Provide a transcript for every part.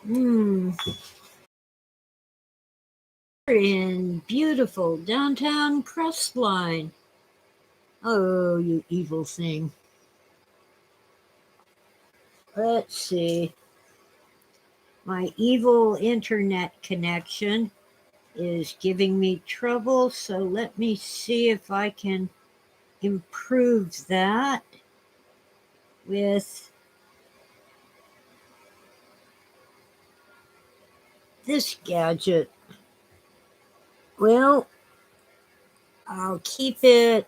Hmm. In beautiful downtown Crestline. Oh, you evil thing. Let's see. My evil internet connection is giving me trouble, so let me see if I can improve that with this gadget. Well, I'll keep it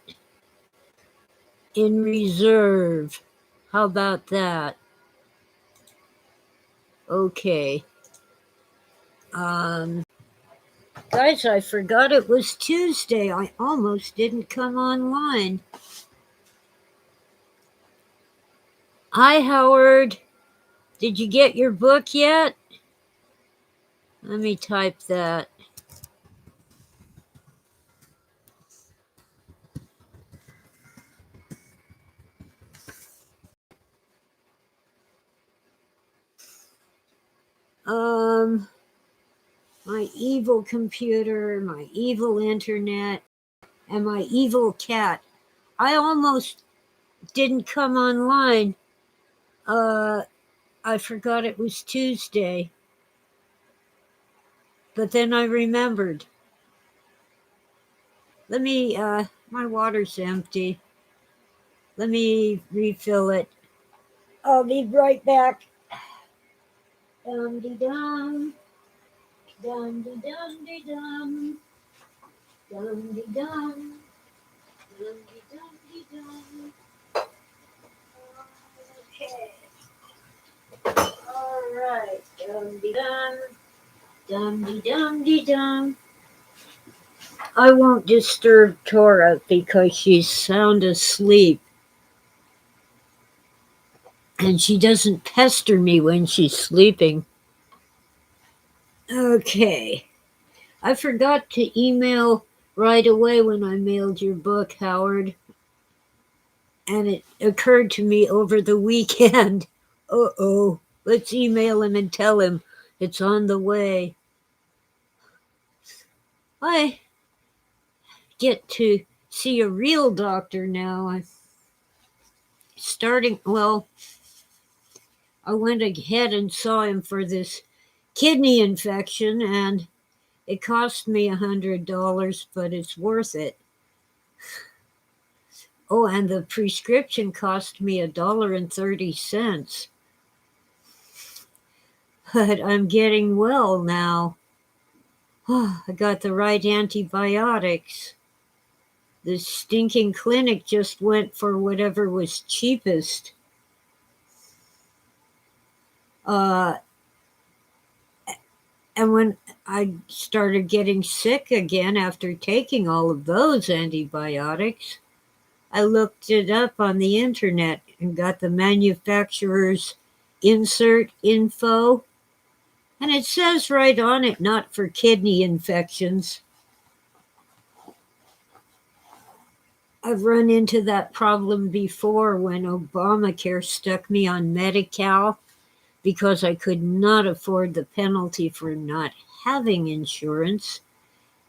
in reserve. How about that? Okay. Um, Guys, I forgot it was Tuesday. I almost didn't come online. Hi, Howard. Did you get your book yet? Let me type that. My evil computer, my evil internet, and my evil cat. I almost didn't come online. I forgot it was Tuesday. But then I remembered. My water's empty. Let me refill it. I'll be right back. Dum de dum. Dum de dum de dum. Dum de dum. Dum de dum de dum. Okay. All right. Dum de dum. Dum de dum de dum. I won't disturb Tora because she's sound asleep. And she doesn't pester me when she's sleeping. Okay. I forgot to email right away when I mailed your book, Howard. And it occurred to me over the weekend. Uh-oh. Let's email him and tell him it's on the way. I get to see a real doctor now. I went ahead and saw him for this kidney infection, and it cost me $100, but it's worth it. Oh, and the prescription cost me $1.30. But I'm getting well now. I got the right antibiotics. The stinking clinic just went for whatever was cheapest. And when I started getting sick again after taking all of those antibiotics, I looked it up on the internet and got the manufacturer's insert info. And it says right on it, not for kidney infections. I've run into that problem before when Obamacare stuck me on Medi-Cal because I could not afford the penalty for not having insurance,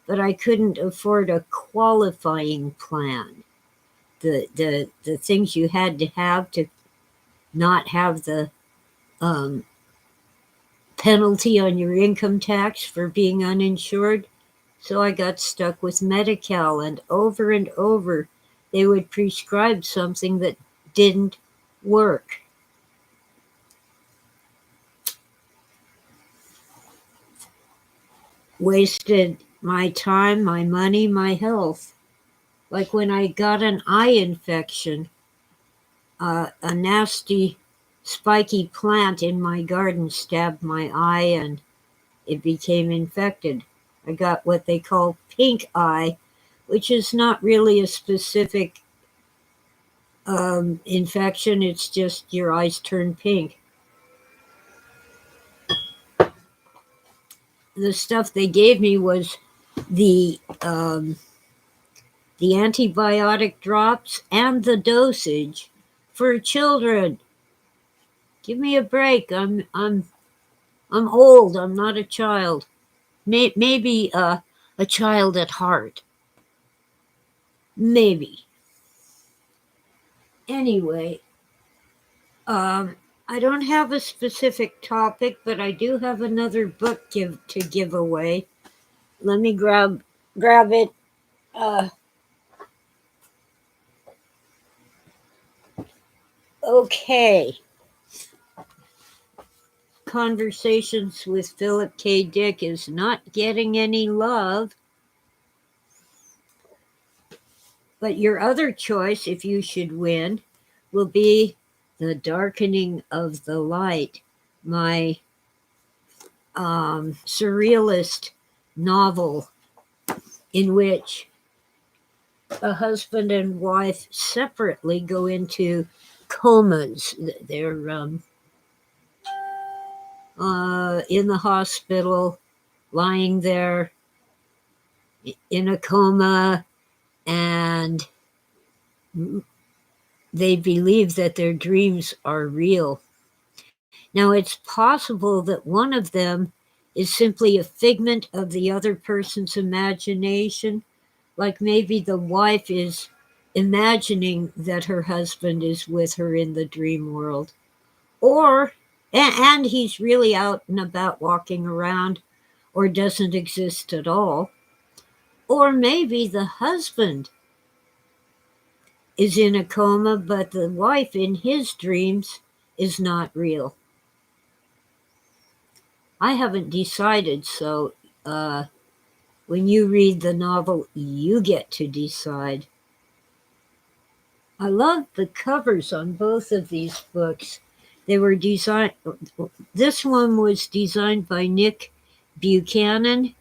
but I couldn't afford a qualifying plan. The things you had to have to not have the penalty on your income tax for being uninsured. So I got stuck with Medi-Cal, and over they would prescribe something that didn't work. Wasted my time, my money, my health. Like when I got an eye infection, a nasty spiky plant in my garden stabbed my eye and it became infected. I got what they call pink eye, which is not really a specific infection, it's just your eyes turn pink. The stuff they gave me was the the antibiotic drops and the dosage for children. Give me a break. I'm I'm old. I'm not a child. Maybe a child at heart. Maybe. Anyway, I don't have a specific topic, but I do have another book to give away. Let me grab it. Uh, okay. Conversations with Philip K. Dick is not getting any love. But your other choice, if you should win, will be The Darkening of the Light, my surrealist novel in which a husband and wife separately go into comas. They're in the hospital, lying there in a coma, and they believe that their dreams are real. Now, it's possible that one of them is simply a figment of the other person's imagination, like maybe the wife is imagining that her husband is with her in the dream world. Or, and he's really out and about walking around, or doesn't exist at all. Or maybe the husband is in a coma, but the wife in his dreams is not real. I haven't decided, so when you read the novel, you get to decide. I love the covers on both of these books. They were designed, this one was designed by Nick Buchanan,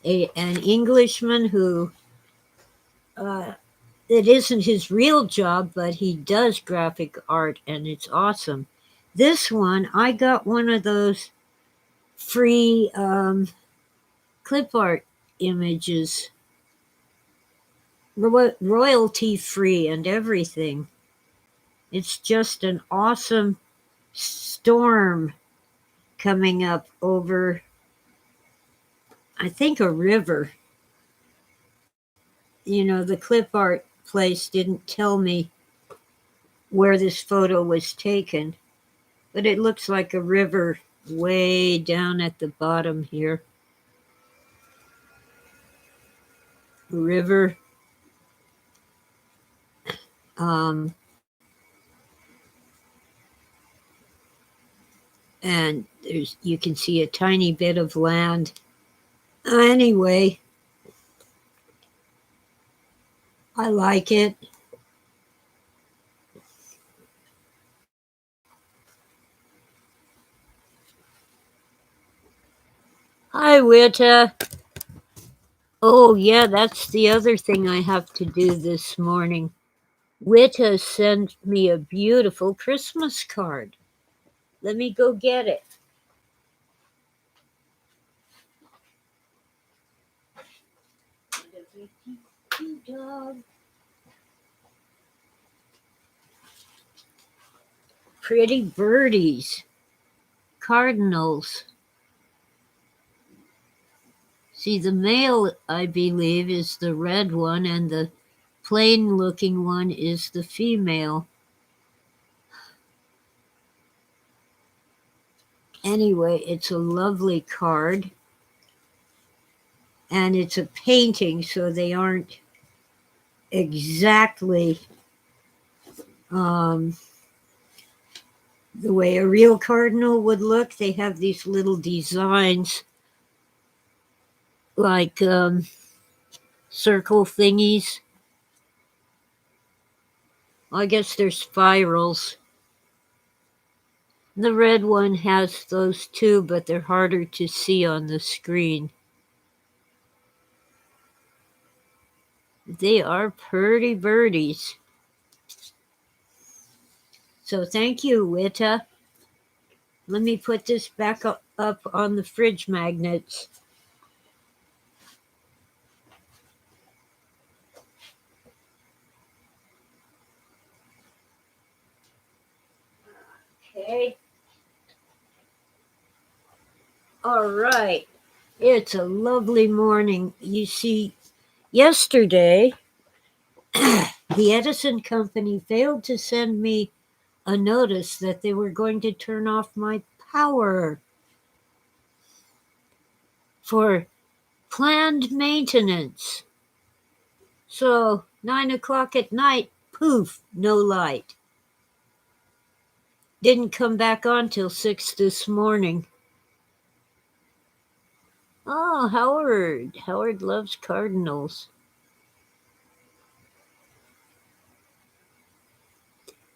an Englishman who, it isn't his real job, but he does graphic art and it's awesome. This one, I got one of those free clip art images, royalty free and everything. It's just an awesome storm coming up over, I think, a river. You know, the clip art place didn't tell me where this photo was taken, but it looks like a river way down at the bottom here. River. Um, and you can see a tiny bit of land. Anyway, I like it. Hi, Wita. Oh, yeah, that's the other thing I have to do this morning. Wita sent me a beautiful Christmas card. Let me go get it. Dog. Pretty birdies. Cardinals. See, the male, I believe, is the red one, and the plain looking one is the female. Anyway, it's a lovely card. And it's a painting, so they aren't exactly the way a real cardinal would look. They have these little designs like circle thingies. I guess they're spirals. The red one has those too, but they're harder to see on the screen. They are pretty birdies. So thank you, Wita. Let me put this back up on the fridge magnets. Okay. All right. It's a lovely morning. You see, yesterday, the Edison Company failed to send me a notice that they were going to turn off my power for planned maintenance. So, 9 o'clock at night, poof, no light. Didn't come back on till 6 this morning. Oh, Howard. Howard loves cardinals.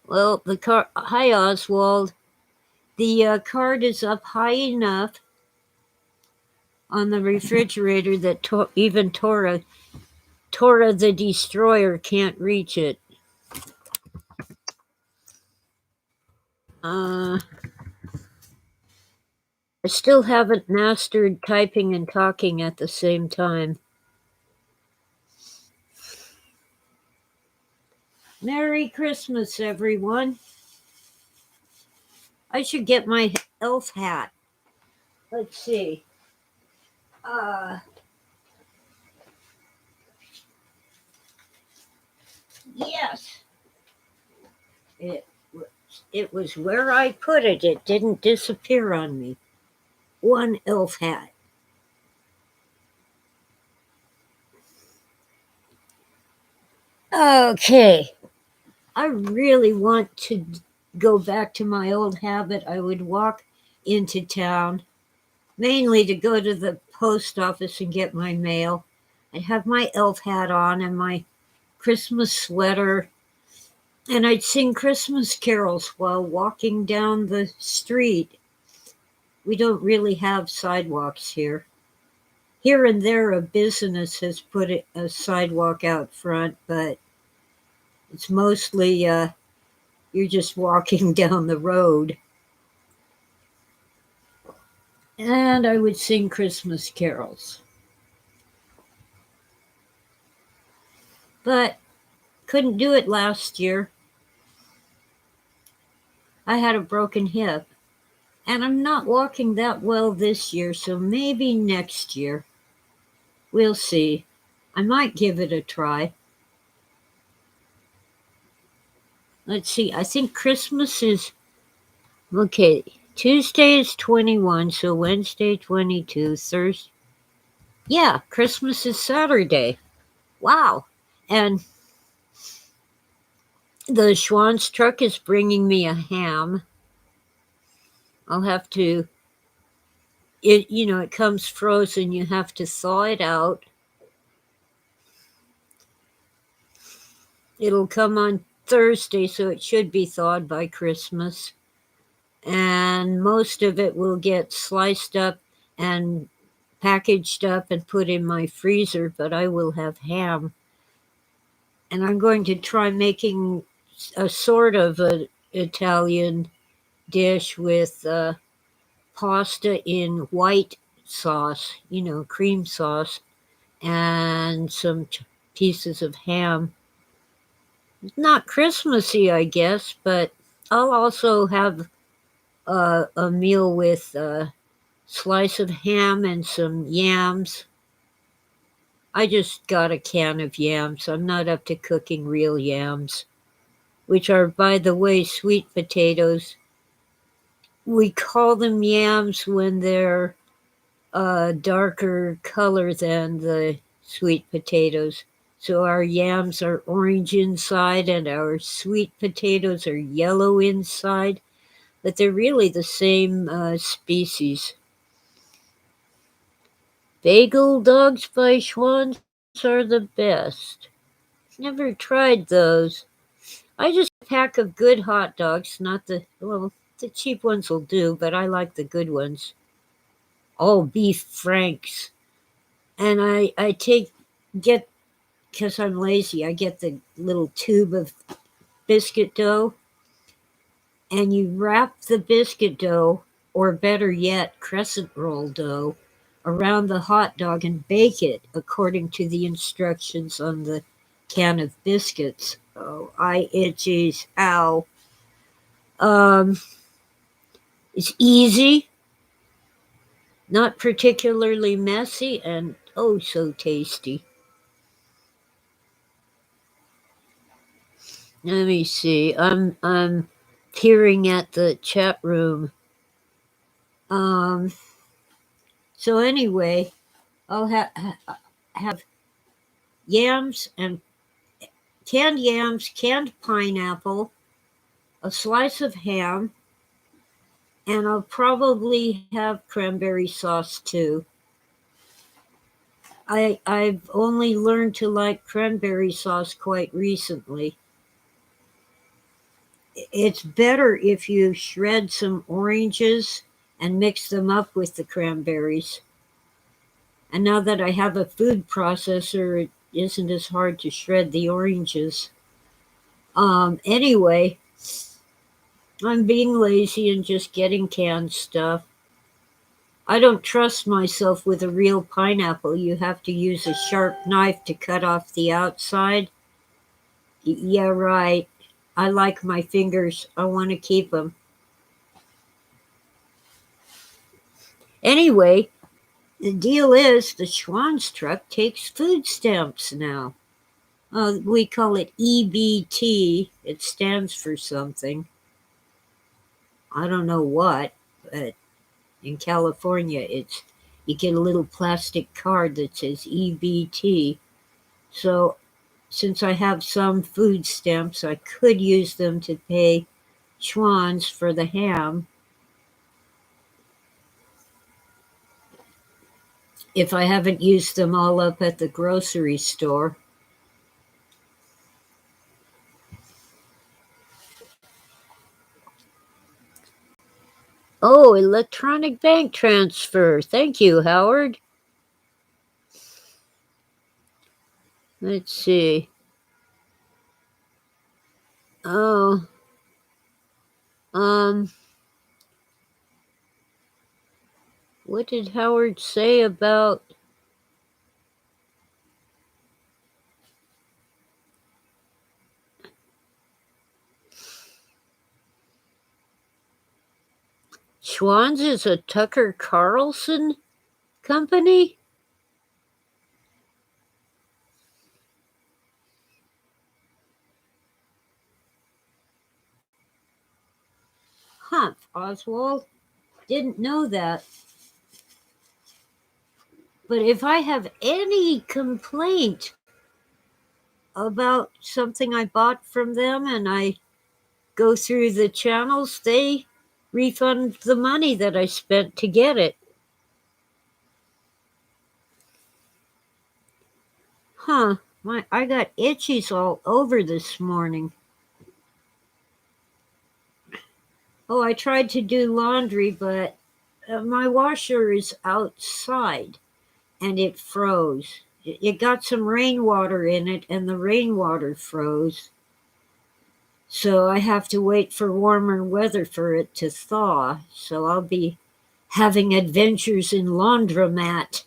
Well, hi, Oswald. The card is up high enough on the refrigerator that even Tora the Destroyer can't reach it. I still haven't mastered typing and talking at the same time. Merry Christmas, everyone. I should get my elf hat. Let's see. Yes. It was where I put it. It didn't disappear on me. One elf hat. Okay. I really want to go back to my old habit. I would walk into town, mainly to go to the post office and get my mail. I'd have my elf hat on and my Christmas sweater, and I'd sing Christmas carols while walking down the street. We don't really have sidewalks here. Here and there, a business has put a sidewalk out front, but it's mostly you're just walking down the road. And I would sing Christmas carols. But couldn't do it last year. I had a broken hip. And I'm not walking that well this year, so maybe next year. We'll see. I might give it a try. Let's see. I think Christmas is okay. Tuesday is 21, so Wednesday 22, Thursday. Yeah, Christmas is Saturday. Wow. And the Schwann's truck is bringing me a ham. I'll have to, it comes frozen. You have to thaw it out. It'll come on Thursday, so it should be thawed by Christmas. And most of it will get sliced up and packaged up and put in my freezer, but I will have ham. And I'm going to try making a sort of an Italian dish with pasta in white sauce, cream sauce, and some pieces of ham. Not Christmassy, I guess, but I'll also have a meal with a slice of ham and some yams. I just got a can of yams. I'm not up to cooking real yams, which are, by the way, sweet potatoes. We call them yams when they're a darker color than the sweet potatoes. So our yams are orange inside and our sweet potatoes are yellow inside, but they're really the same species. Bagel dogs by Schwann's are the best. Never tried those. I just a pack of good hot dogs, not the cheap ones will do, but I like the good ones. All beef franks. And I get, because I'm lazy, I get the little tube of biscuit dough, and you wrap the biscuit dough, or better yet, crescent roll dough, around the hot dog and bake it according to the instructions on the can of biscuits. Oh, I itchies. Ow. Um, it's easy. Not particularly messy and oh so tasty. Let me see. I'm peering at the chat room. Um so anyway, I'll have yams and canned yams, canned pineapple, a slice of ham, and I'll probably have cranberry sauce too. I've only learned to like cranberry sauce quite recently. It's better if you shred some oranges and mix them up with the cranberries. And now that I have a food processor, it isn't as hard to shred the oranges. Anyway, I'm being lazy and just getting canned stuff. I don't trust myself with a real pineapple. You have to use a sharp knife to cut off the outside. Yeah, right. I like my fingers. I want to keep them. Anyway, the deal is the Schwann's truck takes food stamps now. We call it EBT. It stands for something. I don't know what, but in California, it's you get a little plastic card that says EBT. So since I have some food stamps, I could use them to pay Schwann's for the ham if I haven't used them all up at the grocery store. Oh, electronic bank transfer. Thank you, Howard. Let's see. Oh, um, what did Howard say about Schwann's is a Tucker Carlson company? Huh, Oswald. Didn't know that. But if I have any complaint about something I bought from them and I go through the channels, they refund the money that I spent to get it. Huh, I got itchies all over this morning. Oh, I tried to do laundry, but my washer is outside and it froze. It got some rainwater in it and the rainwater froze. So I have to wait for warmer weather for it to thaw. So I'll be having adventures in laundromat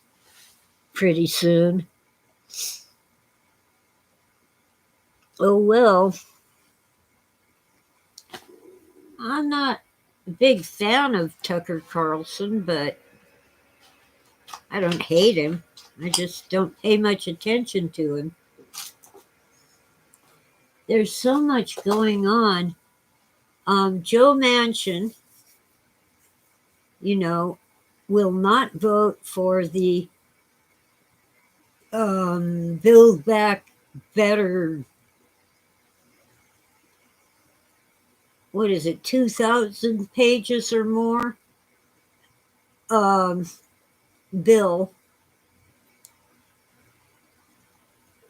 pretty soon. Oh well. I'm not a big fan of Tucker Carlson, but I don't hate him. I just don't pay much attention to him. There's so much going on. Joe Manchin, will not vote for the Build Back Better. What is it, 2,000 pages or more um, bill.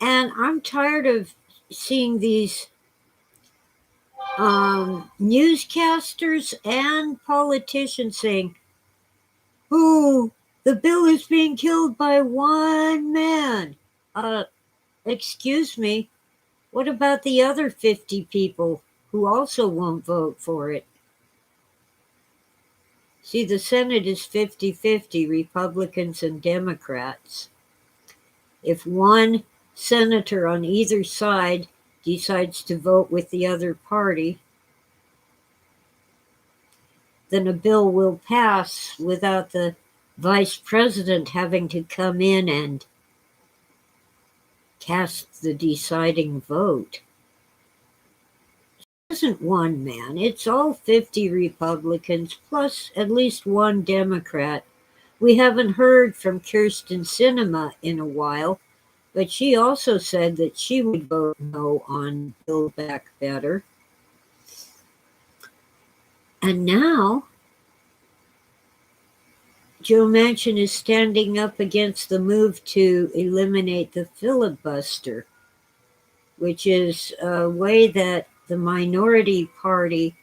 And I'm tired of seeing these newscasters and politicians saying, oh, the bill is being killed by one man. Excuse me, what about the other 50 people who also won't vote for it? See, the Senate is 50-50, Republicans and Democrats. If one senator on either side decides to vote with the other party, then a bill will pass without the vice president having to come in and cast the deciding vote. It isn't one man, it's all 50 Republicans plus at least one Democrat. We haven't heard from Kirsten Sinema in a while, but she also said that she would vote no on Build Back Better. And now Joe Manchin is standing up against the move to eliminate the filibuster, which is a way that the minority party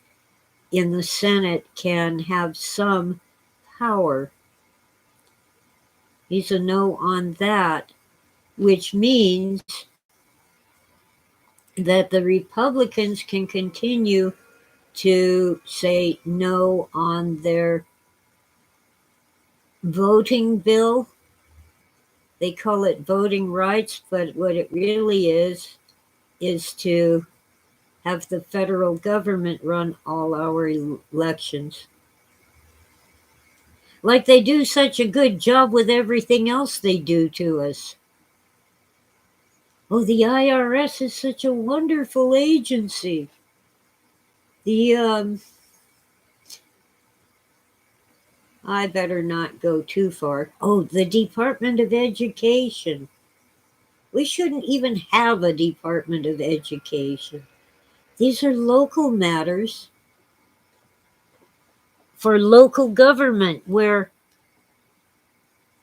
in the Senate can have some power. He's a no on that, which means that the Republicans can continue to say no on their voting bill. They call it voting rights, but what it really is to have the federal government run all our elections. Like they do such a good job with everything else they do to us. Oh, the IRS is such a wonderful agency. I better not go too far. Oh, the Department of Education. We shouldn't even have a Department of Education. These are local matters for local government where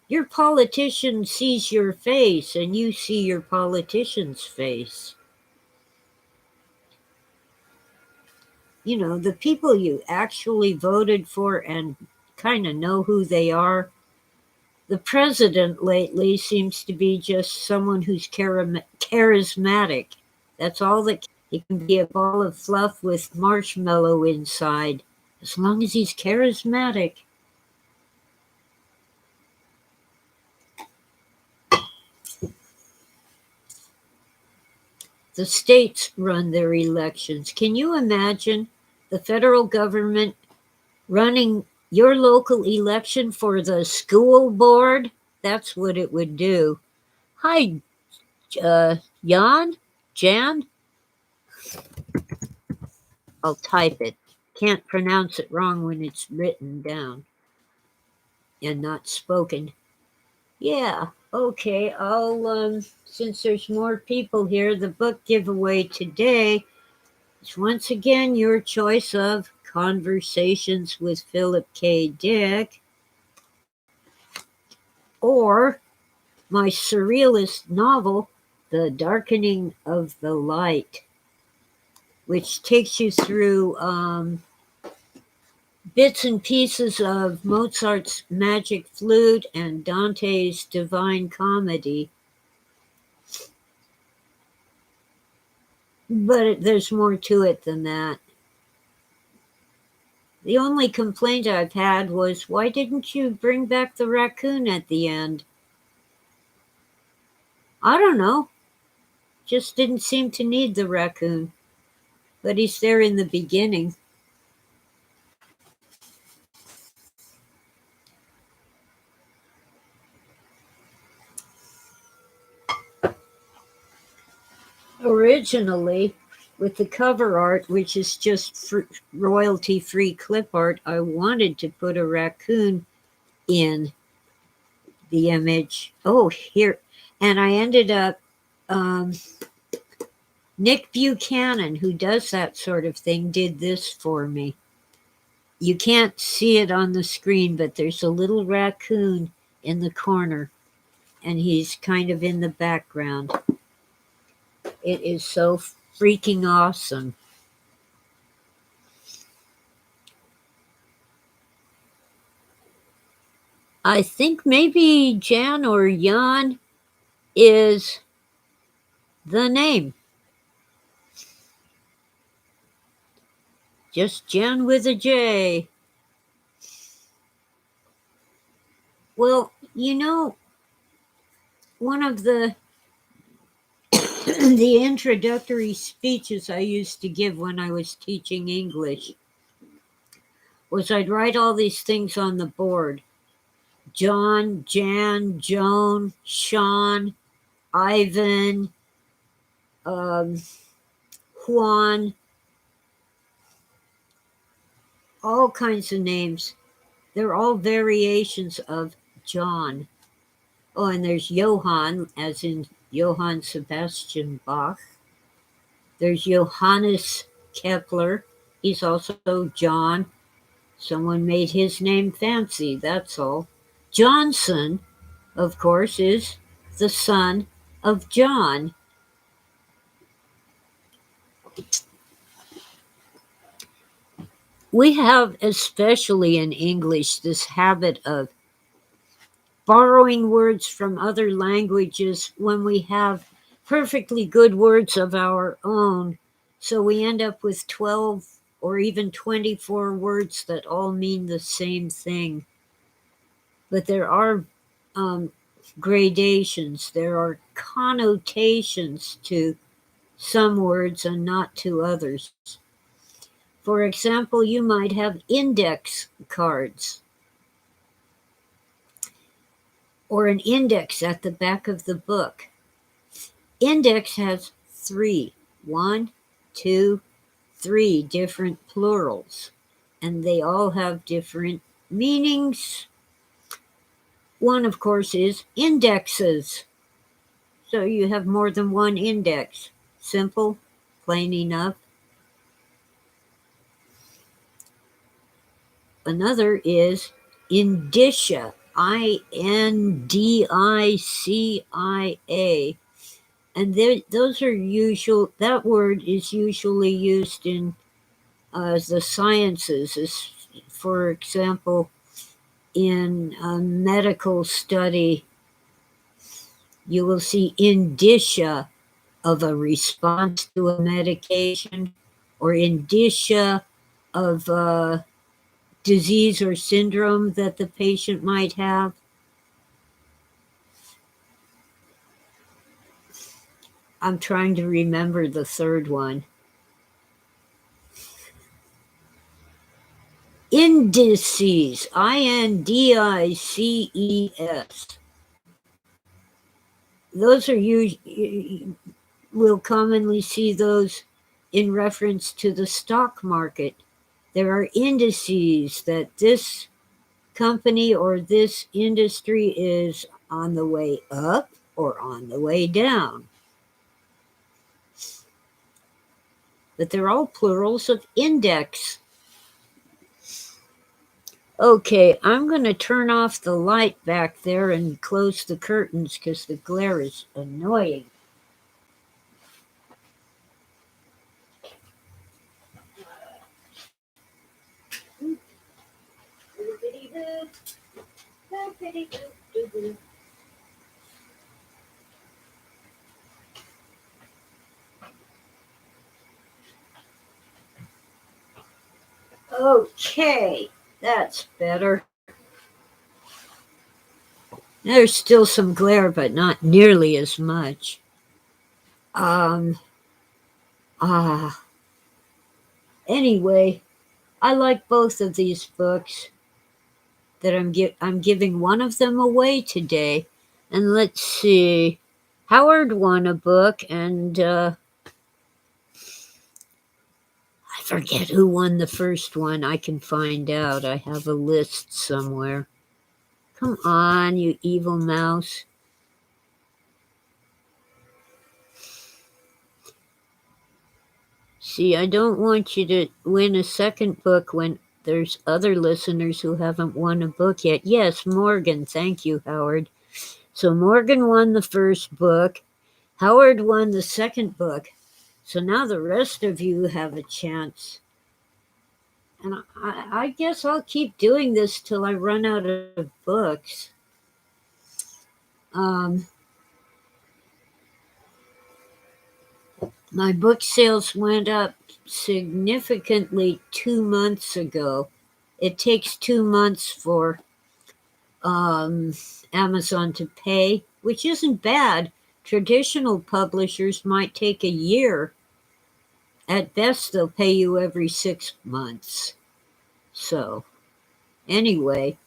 your politician sees your face and you see your politician's face. You know, the people you actually voted for and kind of know who they are. The president lately seems to be just someone who's charismatic. That's all that he can be, a ball of fluff with marshmallow inside, as long as he's charismatic. The states run their elections. Can you imagine the federal government running your local election for the school board? That's what it would do. Hi, Jan? I'll type it. Can't pronounce it wrong when it's written down and not spoken. Yeah, okay. Since there's more people here, the book giveaway today is once again your choice of Conversations with Philip K. Dick or my surrealist novel, The Darkening of the Light, which takes you through bits and pieces of Mozart's Magic Flute and Dante's Divine Comedy. But there's more to it than that. The only complaint I've had was, why didn't you bring back the raccoon at the end? I don't know. Just didn't seem to need the raccoon. But he's there in the beginning. Originally, with the cover art, which is just royalty-free clip art, I wanted to put a raccoon in the image. Oh, here. And I ended up, Nick Buchanan, who does that sort of thing, did this for me. You can't see it on the screen, but there's a little raccoon in the corner, and he's kind of in the background. It is so freaking awesome. I think maybe Jan or Jan is the name. Just Jan with a J. Well, you know, one of the the introductory speeches I used to give when I was teaching English was I'd write all these things on the board. John, Jan, Joan, Sean, Ivan, um, Juan, all kinds of names. They're all variations of John. Oh, and there's Johann, as in Johann Sebastian Bach. There's Johannes Kepler. He's also John. Someone made his name fancy, that's all. Johnson, of course, is the son of John. We have, especially in English, this habit of borrowing words from other languages when we have perfectly good words of our own. So we end up with 12 or even 24 words that all mean the same thing. But there are gradations, there are connotations to some words and not to others. For example, you might have index cards or an index at the back of the book. Index has three, one, two, three different plurals, and they all have different meanings. One, of course, is indexes. So you have more than one index. Simple, plain enough. Another is indicia, Indicia. And those are usual, that word is usually used in the sciences. For example, in a medical study, you will see indicia of a response to a medication or indicia of a disease or syndrome that the patient might have. I'm trying to remember the third one. Indices, Indices. Those are usually, we'll commonly see those in reference to the stock market. There are indices that this company or this industry is on the way up or on the way down. But they're all plurals of index. Okay, I'm going to turn off the light back there and close the curtains because the glare is annoying. Okay, that's better. There's still some glare, but not nearly as much. Anyway, I like both of these books that I'm giving one of them away today. And let's see. Howard won a book, and I forget who won the first one. I can find out. I have a list somewhere. Come on, you evil mouse. See, I don't want you to win a second book when there's other listeners who haven't won a book yet. Yes, Morgan. Thank you, Howard. So Morgan won the first book. Howard won the second book. So now the rest of you have a chance. And I guess I'll keep doing this till I run out of books. My book sales went up significantly 2 months ago. It takes 2 months for Amazon to pay, which isn't bad. Traditional publishers might take a year. At best, they'll pay you every 6 months. So, anyway,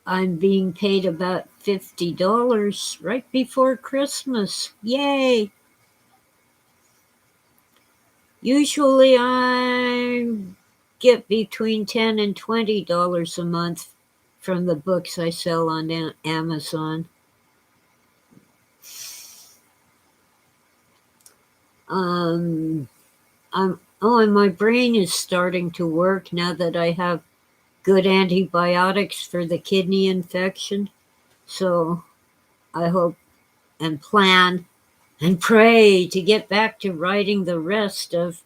I'm being paid about $50 right before Christmas. Yay! Usually I get between $10 and $20 a month from the books I sell on Amazon. Um, and my brain is starting to work now that I have good antibiotics for the kidney infection. So I hope and plan and pray to get back to writing the rest of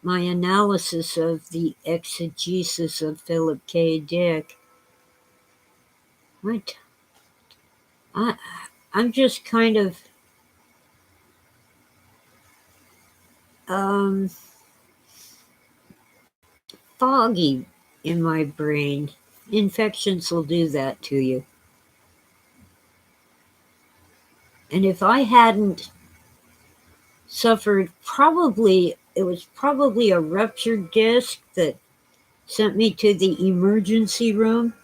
my analysis of the exegesis of Philip K. Dick. What? I, I'm just kind of um, foggy in my brain. Infections will do that to you. And if I hadn't suffered, it was probably a ruptured disc that sent me to the emergency room.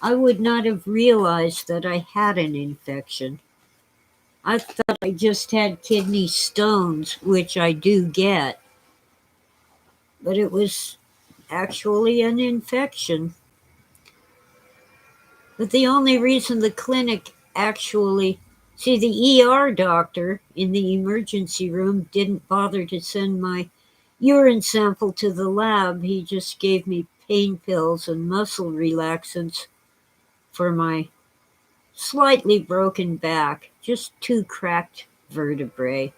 I would not have realized that I had an infection. I thought I just had kidney stones, which I do get, but it was actually an infection. But the only reason the clinic actually, see, the ER doctor in the emergency room didn't bother to send my urine sample to the lab. He just gave me pain pills and muscle relaxants for my slightly broken back, just two cracked vertebrae.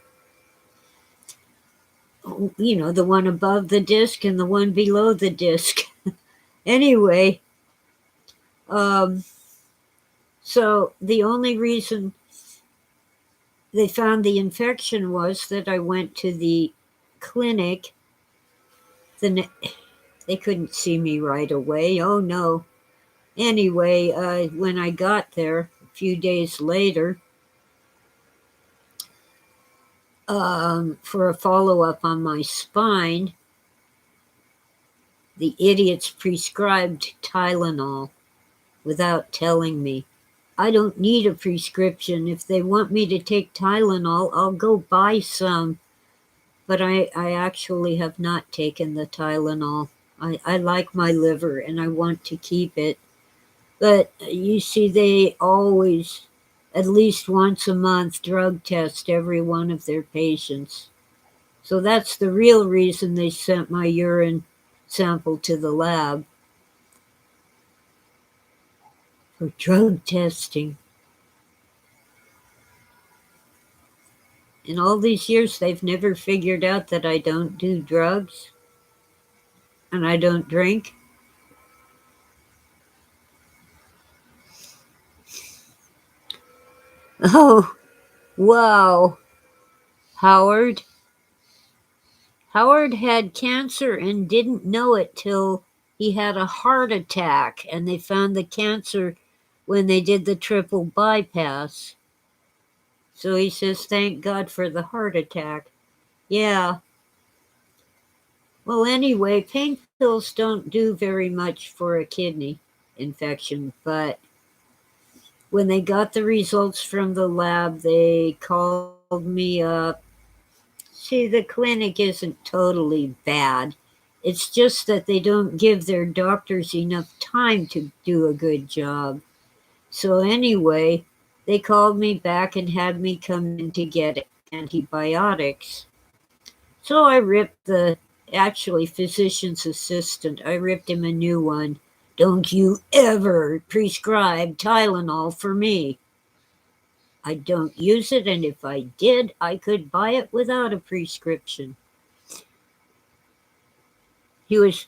You know, the one above the disc and the one below the disc. Anyway, um, so the only reason they found the infection was that I went to the clinic. They couldn't see me right away. Oh no. Anyway, when I got there a few days later for a follow up on my spine, the idiots prescribed Tylenol without telling me. I don't need a prescription. If they want me to take Tylenol, I'll go buy some. But I actually have not taken the Tylenol. I like my liver and I want to keep it. But you see, they always, at least once a month, drug test every one of their patients. So that's the real reason they sent my urine sample to the lab for drug testing. In all these years, they've never figured out that I don't do drugs and I don't drink. Oh, wow. Howard. Howard had cancer and didn't know it till he had a heart attack, and they found the cancer when they did the triple bypass. So he says, thank God for the heart attack. Yeah. Well, anyway, pain pills don't do very much for a kidney infection, but when they got the results from the lab, they called me up. See, the clinic isn't totally bad. It's just that they don't give their doctors enough time to do a good job. So, anyway, they called me back and had me come in to get antibiotics. So I ripped actually, physician's assistant, I ripped him a new one. Don't you ever prescribe Tylenol for me. I don't use it, and if I did, I could buy it without a prescription. He was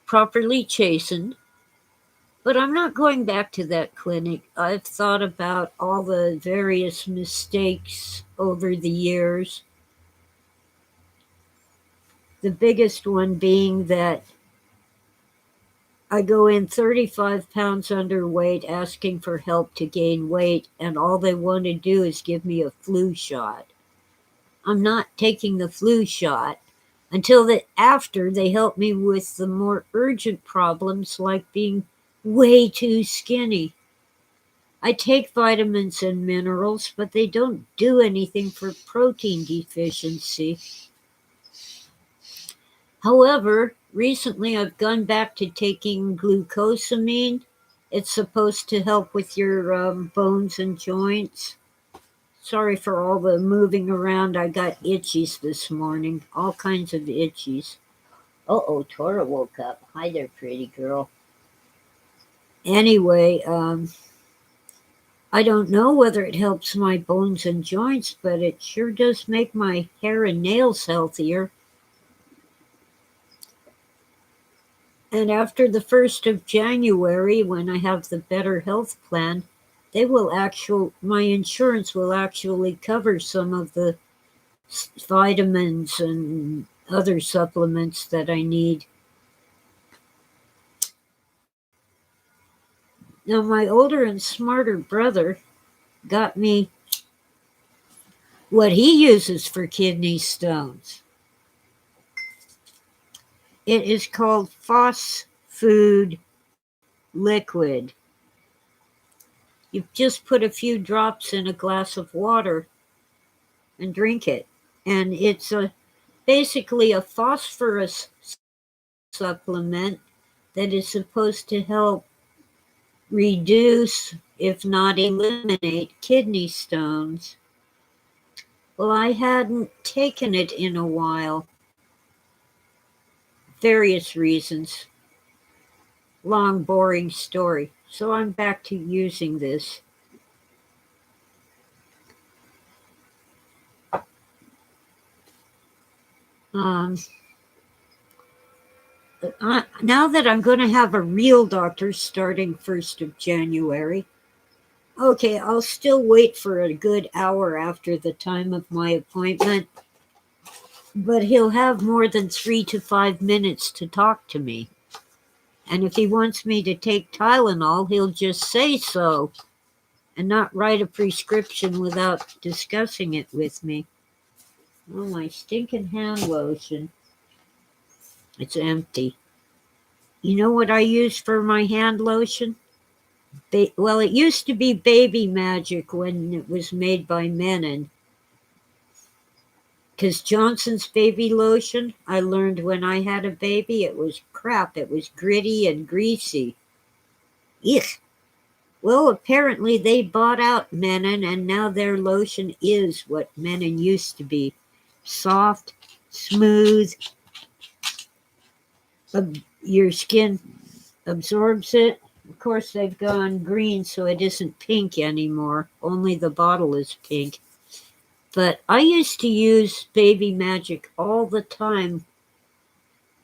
properly chastened, but I'm not going back to that clinic. I've thought about all the various mistakes over the years. The biggest one being that I go in 35 pounds underweight asking for help to gain weight, and all they want to do is give me a flu shot. I'm not taking the flu shot until after they help me with the more urgent problems like being way too skinny. I take vitamins and minerals, but they don't do anything for protein deficiency. However, recently I've gone back to taking glucosamine. It's supposed to help with your bones and joints. Sorry for all the moving around. I got itchies this morning, all kinds of itchies. Oh, Tora woke up. Hi there, pretty girl. Anyway, I don't know whether it helps my bones and joints, but it sure does make my hair and nails healthier. And after the 1st of January, when I have the Better Health Plan, my insurance will actually cover some of the vitamins and other supplements that I need. Now, my older and smarter brother got me what he uses for kidney stones. It is called Phos Food Liquid. You just put a few drops in a glass of water and drink it. And it's basically a phosphorus supplement that is supposed to help reduce, if not eliminate, kidney stones. Well, I hadn't taken it in a while. Various reasons. Long, boring story. So I'm back to using this. Um, now that I'm going to have a real doctor starting 1st of January, okay, I'll still wait for a good hour after the time of my appointment, but he'll have more than 3 to 5 minutes to talk to me. And if he wants me to take Tylenol, he'll just say so and not write a prescription without discussing it with me. Oh, my stinking hand lotion. It's empty. You know what I use for my hand lotion? Well, it used to be Baby Magic when it was made by Menon. Because Johnson's baby lotion, I learned when I had a baby, it was crap. It was gritty and greasy. Eek. Well, apparently they bought out Menon, and now their lotion is what Menon used to be. Soft, smooth. Your skin absorbs it. Of course, they've gone green, so it isn't pink anymore. Only the bottle is pink. But I used to use Baby Magic all the time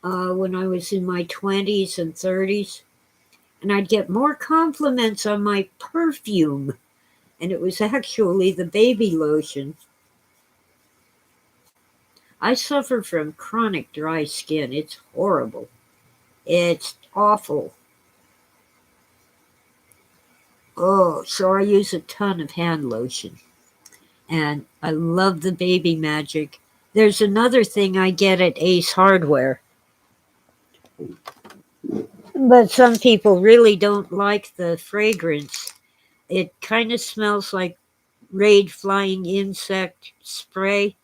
when I was in my 20s and 30s. And I'd get more compliments on my perfume. And it was actually the baby lotion. I suffer from chronic dry skin. It's horrible. It's awful. Oh, so I use a ton of hand lotion. And I love the Baby Magic. There's another thing I get at Ace Hardware. But some people really don't like the fragrance. It kind of smells like Raid flying insect spray.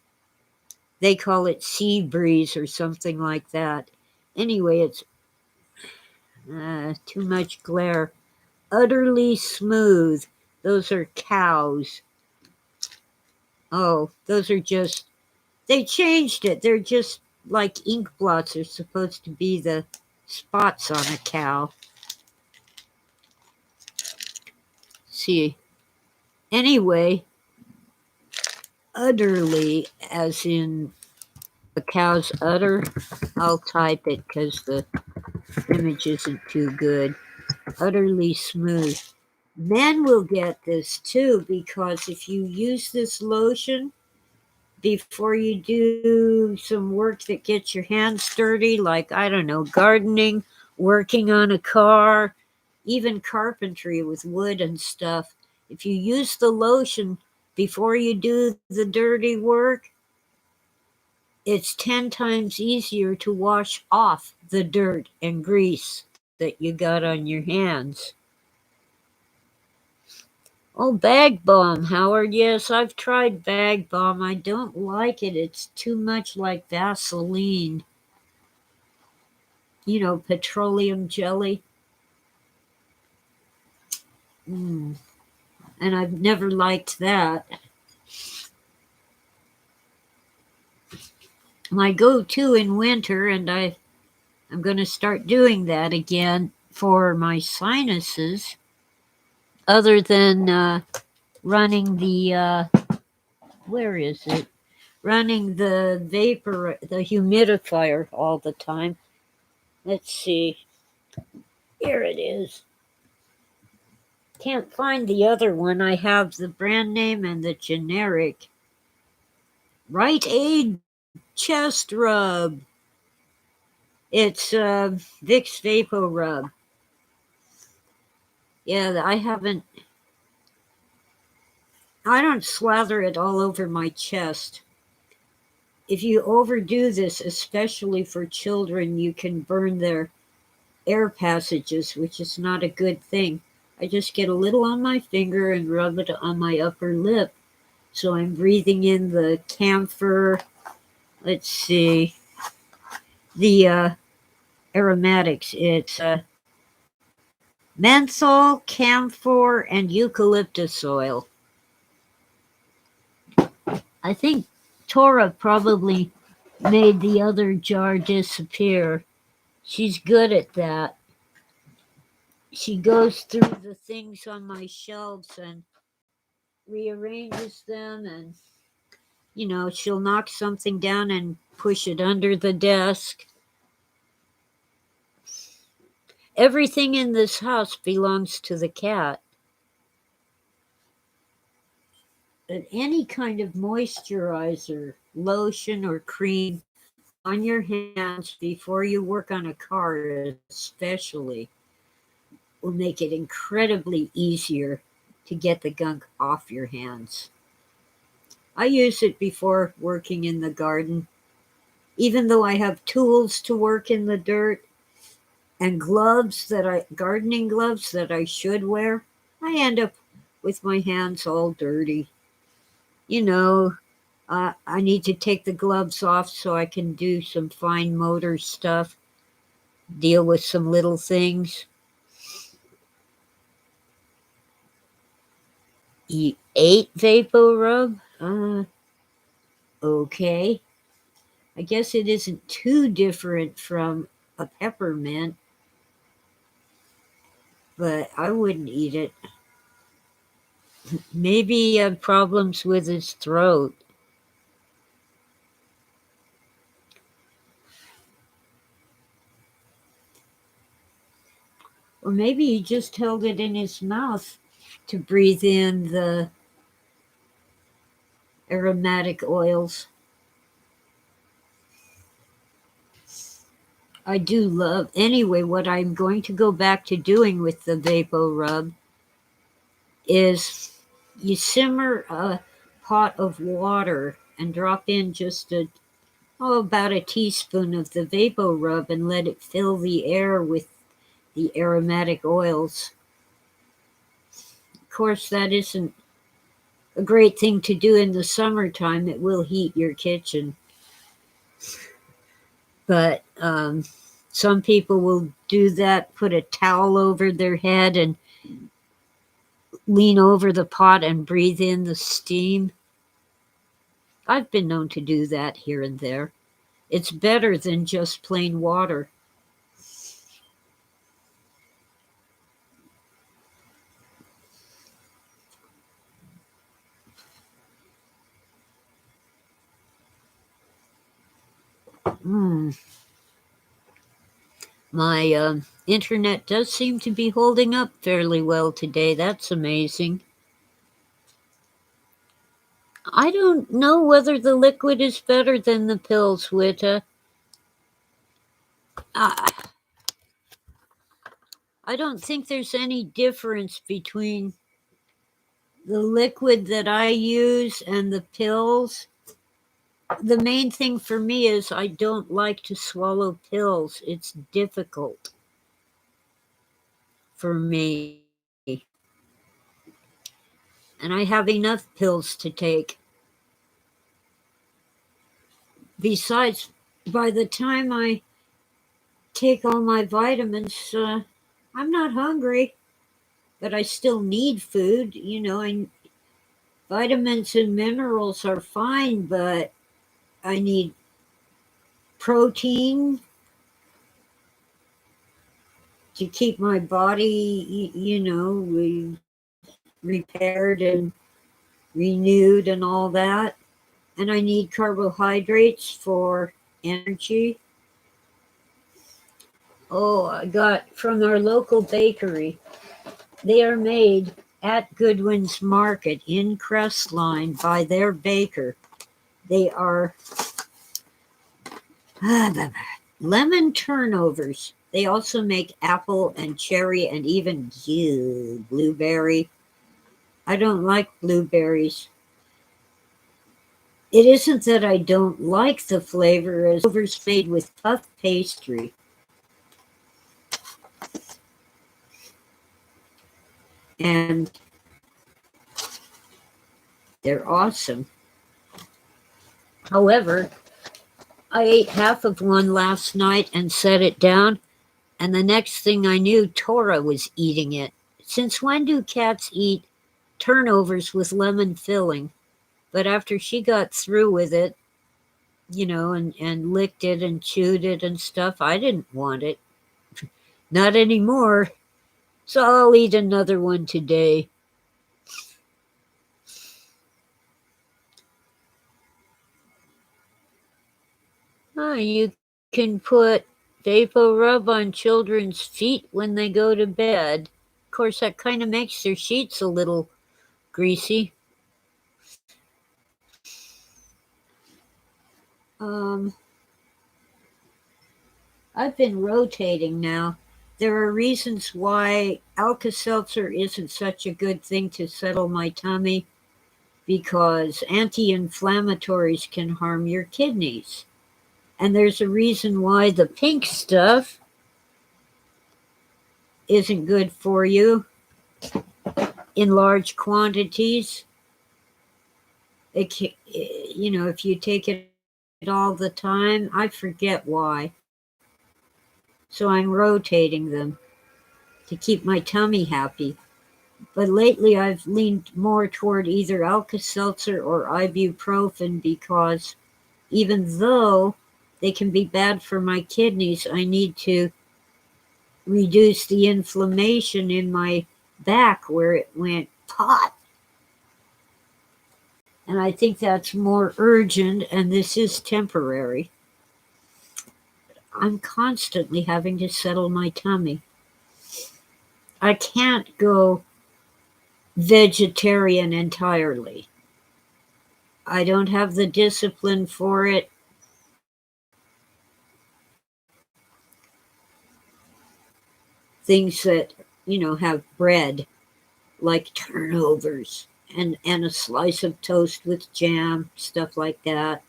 They call it sea breeze or something like that. Anyway, it's too much glare. Utterly smooth. Those are cows. Oh, those are just. They changed it. They're just like ink blots are supposed to be the spots on a cow. See. Anyway, utterly, as in a cow's udder. I'll type it because the image isn't too good. Utterly smooth. Men will get this too because if you use this lotion before you do some work that gets your hands dirty, like, I don't know, gardening, working on a car, even carpentry with wood and stuff, if you use the lotion before you do the dirty work, it's 10 times easier to wash off the dirt and grease that you got on your hands. Oh, bag balm, Howard. Yes, I've tried bag balm. I don't like it. It's too much like Vaseline. Petroleum jelly. Mm. And I've never liked that. My go-to in winter, and I'm going to start doing that again for my sinuses, other than running where is it? Running the humidifier all the time. Let's see. Here it is. Can't find the other one. I have the brand name and the generic. Rite Aid chest rub. It's Vicks Vapo Rub. Yeah, I don't slather it all over my chest. If you overdo this, especially for children, you can burn their air passages, which is not a good thing. I just get a little on my finger and rub it on my upper lip. So I'm breathing in the camphor. Let's see. The aromatics. It's menthol, camphor, and eucalyptus oil. I think Tora probably made the other jar disappear. She's good at that. She goes through the things on my shelves and rearranges them, and she'll knock something down and push it under the desk. Everything in this house belongs to the cat. And any kind of moisturizer, lotion, or cream on your hands before you work on a car, especially, will make it incredibly easier to get the gunk off your hands. I use it before working in the garden. Even though I have tools to work in the dirt and gardening gloves that I should wear, I end up with my hands all dirty. You know, I need to take the gloves off so I can do some fine motor stuff, deal with some little things. You ate Vapo Rub? Okay. I guess it isn't too different from a peppermint, but I wouldn't eat it. Maybe he had problems with his throat. Or maybe he just held it in his mouth to breathe in the aromatic oils. I do love, anyway, what I'm going to go back to doing with the Vapo Rub is you simmer a pot of water and drop in just about a teaspoon of the Vapo Rub and let it fill the air with the aromatic oils. Of course, that isn't a great thing to do in the summertime. It will heat your kitchen. But some people will do that, put a towel over their head and lean over the pot and breathe in the steam. I've been known to do that here and there. It's better than just plain water. Mm. My internet does seem to be holding up fairly well today. That's amazing. I don't know whether the liquid is better than the pills, Witta. I I don't think there's any difference between the liquid that I use and the pills. The main thing for me is I don't like to swallow pills. It's difficult for me. and I have enough pills to take. Besides, by the time I take all my vitamins, I'm not hungry, but I still need food. Vitamins and minerals are fine, but I need protein to keep my body, repaired and renewed and all that. And I need carbohydrates for energy. Oh, I got from our local bakery. They are made at Goodwin's Market in Crestline by their baker. They are lemon turnovers. They also make apple and cherry and even blueberry. I don't like blueberries. It isn't that I don't like the flavor, as turnovers made with puff pastry. And they're awesome. However, I ate half of one last night and set it down, and the next thing I knew, Tora was eating it. Since when do cats eat turnovers with lemon filling? But after she got through with it, and licked it and chewed it and stuff, I didn't want it. Not anymore. So I'll eat another one today. Oh, you can put VapoRub on children's feet when they go to bed. Of course, that kind of makes their sheets a little greasy. I've been rotating now. There are reasons why Alka-Seltzer isn't such a good thing to settle my tummy, because anti-inflammatories can harm your kidneys. And there's a reason why the pink stuff isn't good for you in large quantities. If you take it all the time, I forget why. So I'm rotating them to keep my tummy happy. But lately I've leaned more toward either Alka-Seltzer or ibuprofen, because even though they can be bad for my kidneys, I need to reduce the inflammation in my back where it went pop. And I think that's more urgent, and this is temporary. I'm constantly having to settle my tummy. I can't go vegetarian entirely. I don't have the discipline for it. Things that, have bread, like turnovers and a slice of toast with jam, stuff like that.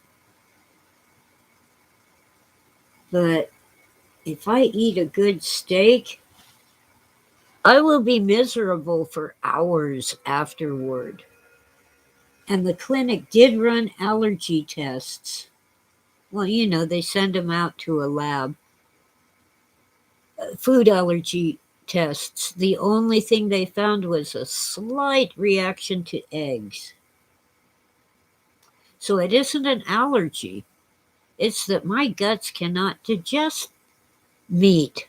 But if I eat a good steak, I will be miserable for hours afterward. And the clinic did run allergy tests. Well, they send them out to a lab. Food allergy tests. The only thing they found was a slight reaction to eggs. So it isn't an allergy. It's that my guts cannot digest meat.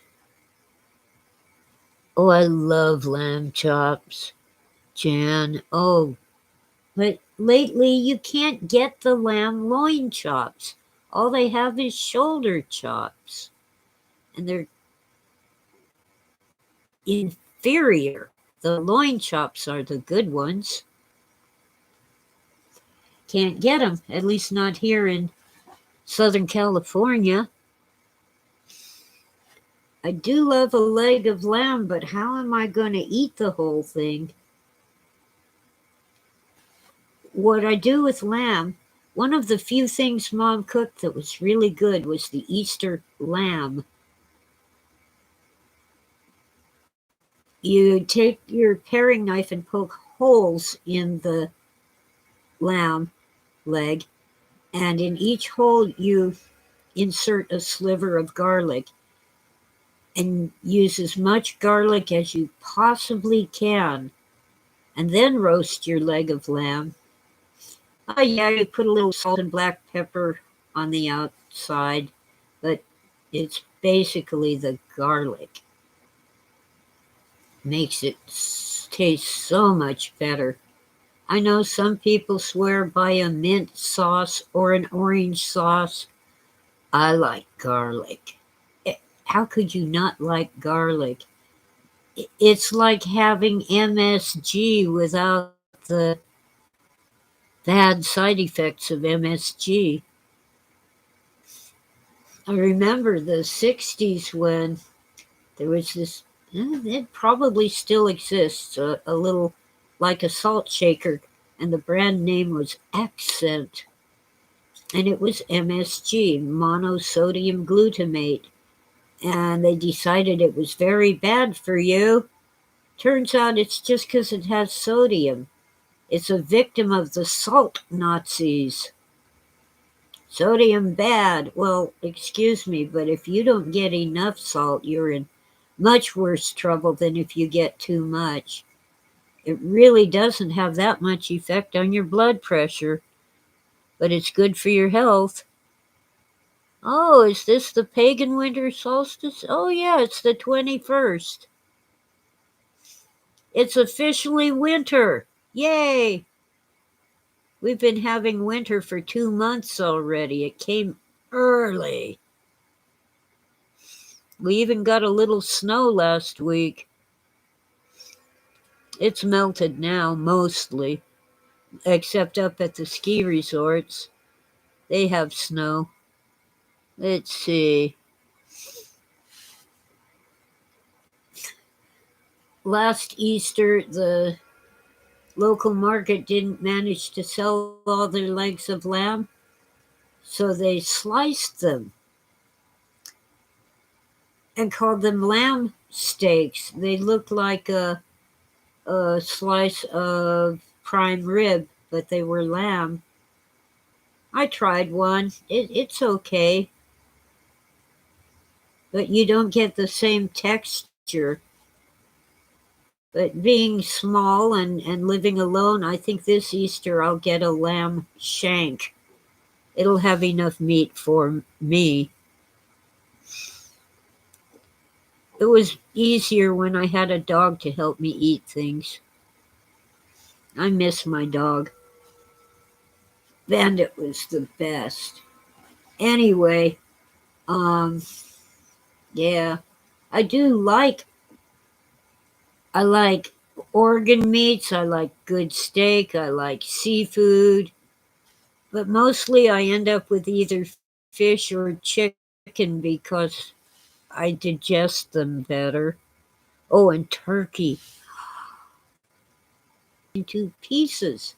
Oh, I love lamb chops, Jan. Oh, but lately you can't get the lamb loin chops. All they have is shoulder chops. And they're inferior. The loin chops are the good ones. Can't get them, at least not here in Southern California. I do love a leg of lamb, but how am I going to eat the whole thing? What I do with lamb, one of the few things Mom cooked that was really good was the Easter lamb. You take your paring knife and poke holes in the lamb leg, and in each hole you insert a sliver of garlic and use as much garlic as you possibly can, and then roast your leg of lamb. Oh, yeah, you put a little salt and black pepper on the outside, but it's basically the garlic. Makes it taste so much better. I know some people swear by a mint sauce or an orange sauce. I like garlic. How could you not like garlic? It's like having MSG without the bad side effects of MSG. I remember the 60s when there was this, it probably still exists, a little like a salt shaker, and the brand name was Accent. And it was MSG, monosodium glutamate. And they decided it was very bad for you. Turns out it's just because it has sodium. It's a victim of the salt Nazis. Sodium bad. Well, excuse me, but if you don't get enough salt, you're in much worse trouble than if you get too much. It really doesn't have that much effect on your blood pressure, but it's good for your health. Oh, is this the pagan winter solstice? Oh, yeah, it's the 21st. It's officially winter. Yay! We've been having winter for 2 months already. It came early. We even got a little snow last week. It's melted now, mostly, except up at the ski resorts. They have snow. Let's see. Last Easter, the local market didn't manage to sell all their legs of lamb, so they sliced them and called them lamb steaks. They looked like a slice of prime rib, but they were lamb. I tried one. It's okay, but you don't get the same texture. But being small and living alone, I think this Easter I'll get a lamb shank. It'll have enough meat for me. It was easier when I had a dog to help me eat things. I miss my dog. Bandit was the best. Anyway, um, yeah, I do I like organ meats, I like good steak, I like seafood, but mostly I end up with either fish or chicken because I digest them better. Oh, and turkey into pieces.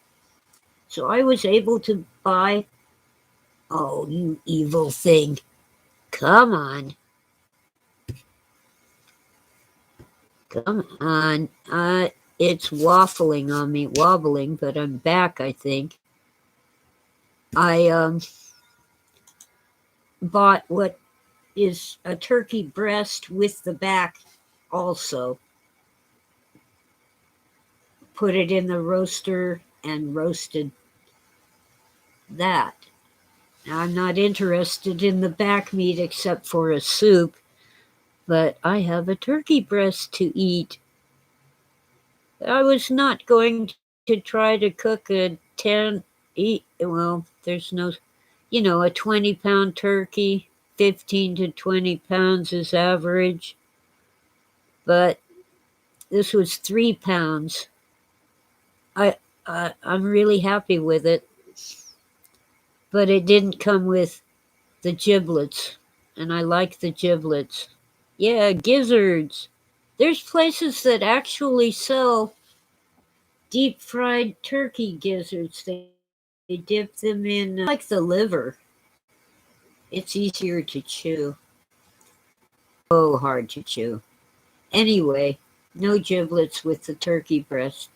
So I was able to buy. Oh, you evil thing. Come on. Come on. It's waffling on me, wobbling, but I'm back, I think. I bought what is a turkey breast with the back also. Put it in the roaster and roasted that. Now, I'm not interested in the back meat except for a soup, but I have a turkey breast to eat. I was not going to try to cook a 10, well, there's no, a 20-pound turkey, 15 to 20 pounds is average, but this was 3 pounds. I'm really happy with it, but it didn't come with the giblets, and I like the giblets. Yeah, gizzards. There's places that actually sell deep fried turkey gizzards. They dip them in, like the liver. It's easier to chew. Oh, hard to chew. Anyway, no giblets with the turkey breast.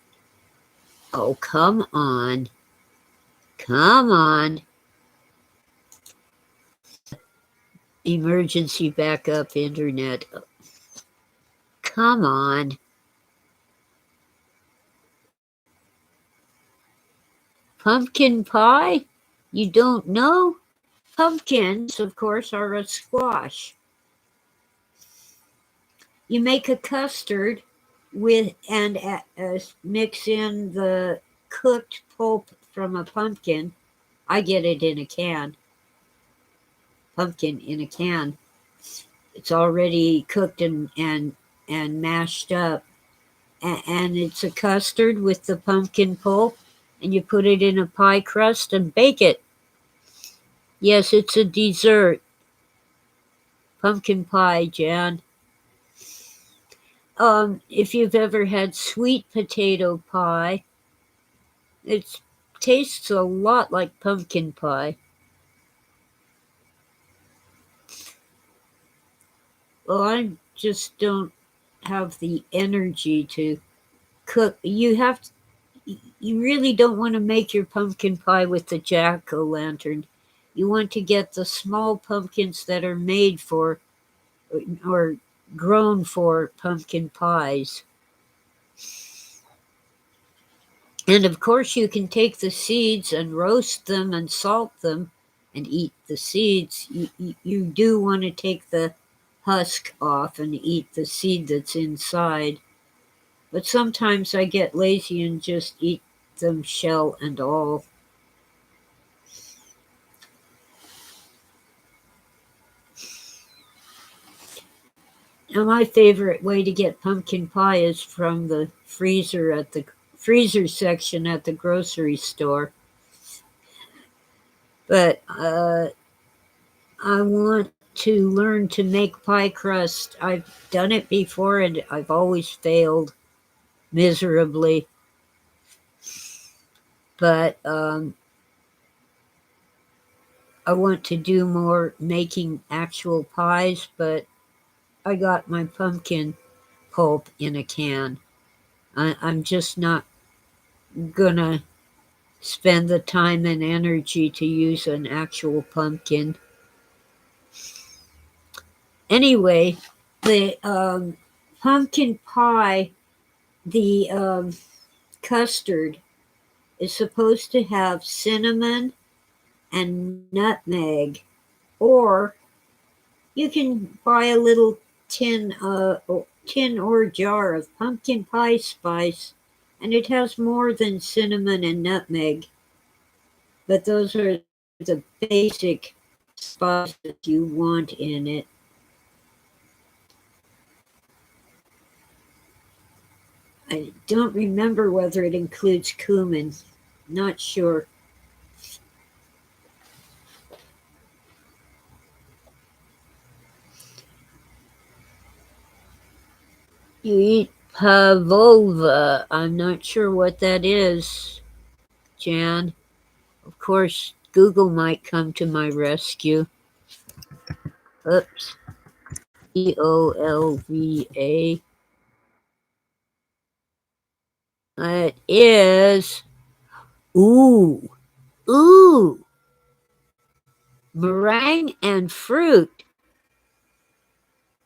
Oh, come on. Come on. Emergency backup internet. Come on. Pumpkin pie? You don't know? Pumpkins, of course, are a squash. You make a custard with and mix in the cooked pulp from a pumpkin. I get it in a can. Pumpkin in a can. It's already cooked and mashed up. And it's a custard with the pumpkin pulp, and you put it in a pie crust and bake it. Yes, it's a dessert. Pumpkin pie, Jan. If you've ever had sweet potato pie, it tastes a lot like pumpkin pie. Well, I just don't have the energy to cook. You really don't want to make your pumpkin pie with the jack-o'-lantern. You want to get the small pumpkins that are made for or grown for pumpkin pies. And of course, you can take the seeds and roast them and salt them and eat the seeds. You do want to take the husk off and eat the seed that's inside. But sometimes I get lazy and just eat them shell and all. Now, my favorite way to get pumpkin pie is from the freezer section at the grocery store. But I want to learn to make pie crust. I've done it before and I've always failed miserably. But I want to do more making actual pies, but I got my pumpkin pulp in a can. I'm just not gonna spend the time and energy to use an actual pumpkin. Anyway, the pumpkin pie, the custard is supposed to have cinnamon and nutmeg, or you can buy a little tin or jar of pumpkin pie spice, and it has more than cinnamon and nutmeg. But those are the basic spices you want in it. I don't remember whether it includes cumin. Not sure. You eat pavlova. I'm not sure what that is, Jan. Of course, Google might come to my rescue. Oops. Eolva. It is. Ooh. Ooh. Meringue and fruit.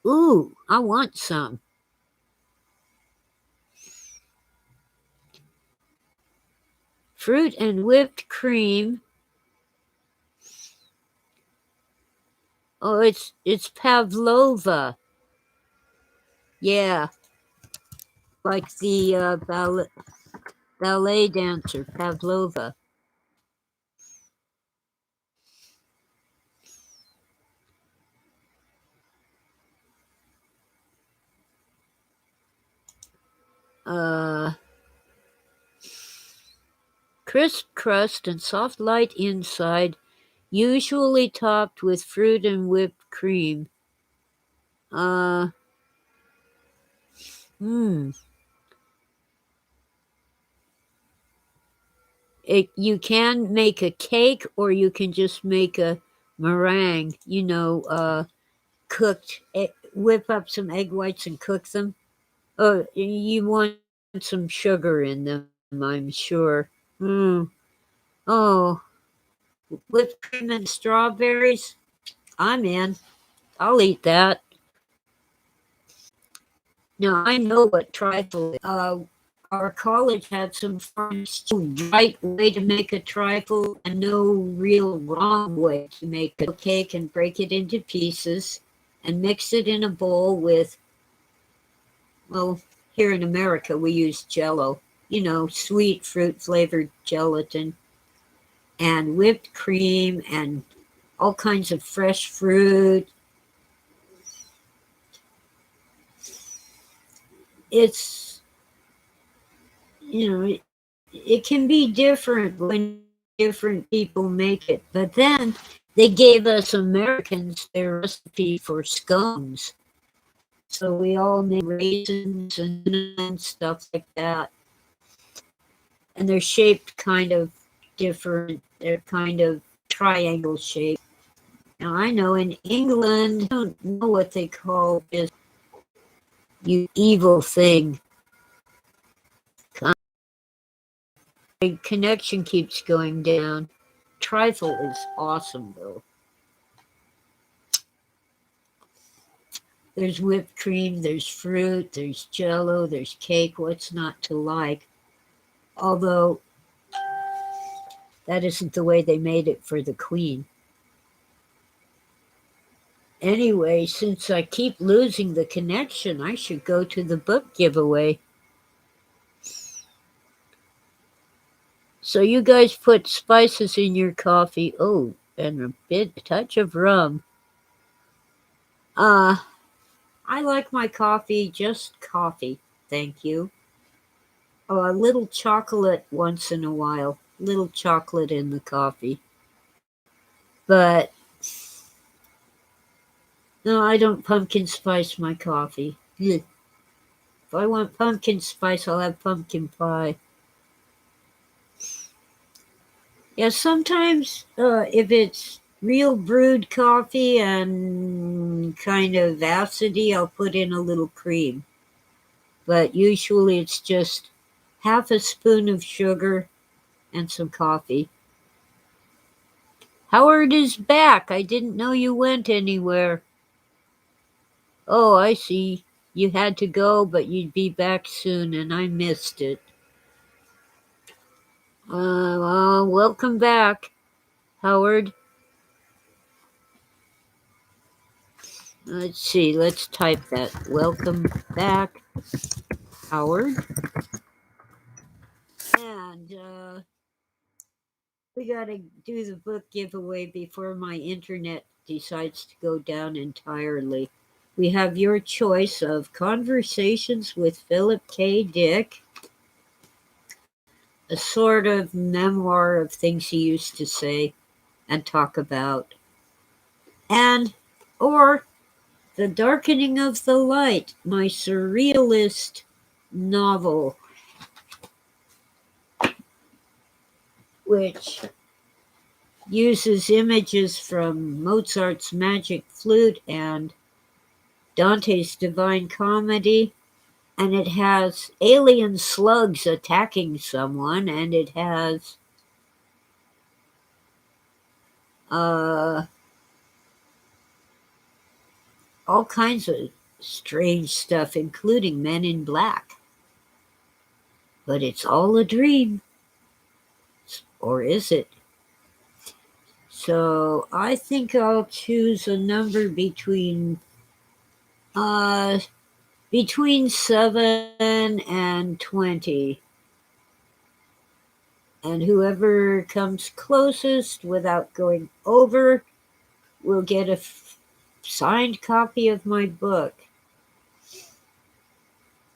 Ooh, I want some. Fruit and whipped cream. Oh, it's pavlova. Yeah, like the ballet dancer Pavlova. Uh, Crisp crust and soft light inside, usually topped with fruit and whipped cream. Uh, hmm. You can make a cake, or you can just make a meringue. Cooked. Whip up some egg whites and cook them. Oh, you want some sugar in them. I'm sure. Oh, whipped cream and strawberries? I'm in. I'll eat that. Now, I know what trifle is. Our college had some friends right way to make a trifle and no real wrong way to make a cake, and break it into pieces and mix it in a bowl with, well, here in America we use Jello, sweet fruit flavored gelatin and whipped cream and all kinds of fresh fruit. It's, it can be different when different people make it. But then they gave us Americans their recipe for scones. So we all made raisins and stuff like that. And they're shaped kind of different. They're kind of triangle shaped. Now I know in England, I don't know what they call this, you evil thing. My connection keeps going down. Trifle is awesome though. There's whipped cream, there's fruit, there's Jello, there's cake. What's not to like? Although that isn't the way they made it for the Queen. Anyway, since I keep losing the connection, I should go to the book giveaway. So you guys put spices in your coffee. Oh, and a touch of rum. I like my coffee just coffee, thank you. Oh, a little chocolate once in a while. Little chocolate in the coffee. But no, I don't pumpkin spice my coffee. Ugh. If I want pumpkin spice, I'll have pumpkin pie. Yeah, sometimes if it's real brewed coffee and kind of acidy, I'll put in a little cream. But usually it's just half a spoon of sugar and some coffee. Howard is back. I didn't know you went anywhere. Oh, I see. You had to go, but you'd be back soon, and I missed it. Well, welcome back, Howard. Let's see. Let's type that. Welcome back, Howard. And we got to do the book giveaway before my internet decides to go down entirely. We have your choice of Conversations with Philip K. Dick, a sort of memoir of things he used to say and talk about, and or The Darkening of the Light, my surrealist novel, which uses images from Mozart's Magic Flute and Dante's Divine Comedy, and it has alien slugs attacking someone, and it has all kinds of strange stuff, including Men in Black. But it's all a dream. Or is it? So I think I'll choose a number between 7 and 20. And whoever comes closest without going over will get a signed copy of my book.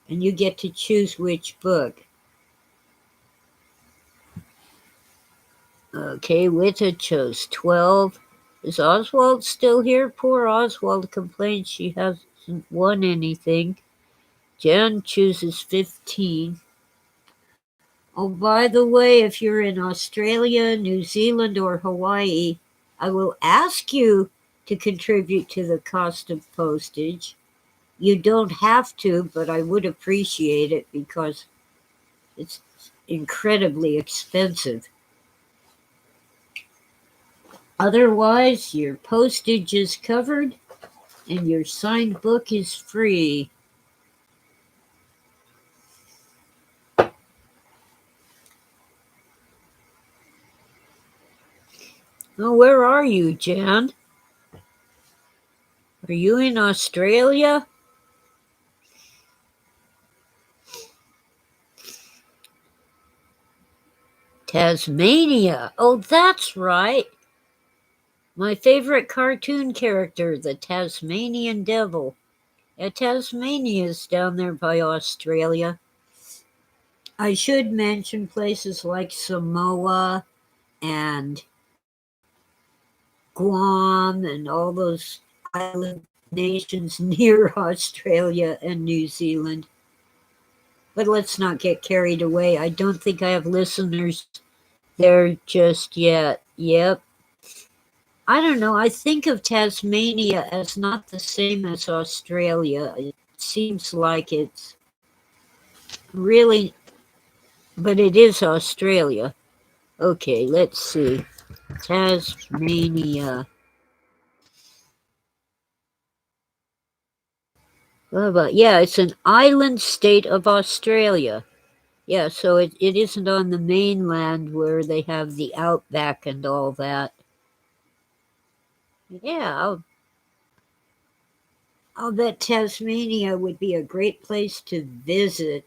And you get to choose which book. Okay, Wita chose 12. Is Oswald still here? Poor Oswald complains she hasn't won anything. Jan chooses 15. Oh, by the way, if you're in Australia, New Zealand, or Hawaii, I will ask you to contribute to the cost of postage. You don't have to, but I would appreciate it because incredibly expensive. Otherwise, your postage is covered and your signed book is free. Oh, where are you, Jan? Are you in Australia? Tasmania. Oh, that's right. My favorite cartoon character, the Tasmanian Devil. Yeah, Tasmania's down there by Australia. I should mention places like Samoa and Guam and all those island nations near Australia and New Zealand. But let's not get carried away. I don't think I have listeners there just yet. Yep. I don't know. I think of Tasmania as not the same as Australia. It seems like it's really, but it is Australia. Okay, let's see. Tasmania. Yeah, it's an island state of Australia. Yeah, so it isn't on the mainland where they have the outback and all that. Yeah, I'll bet Tasmania would be a great place to visit.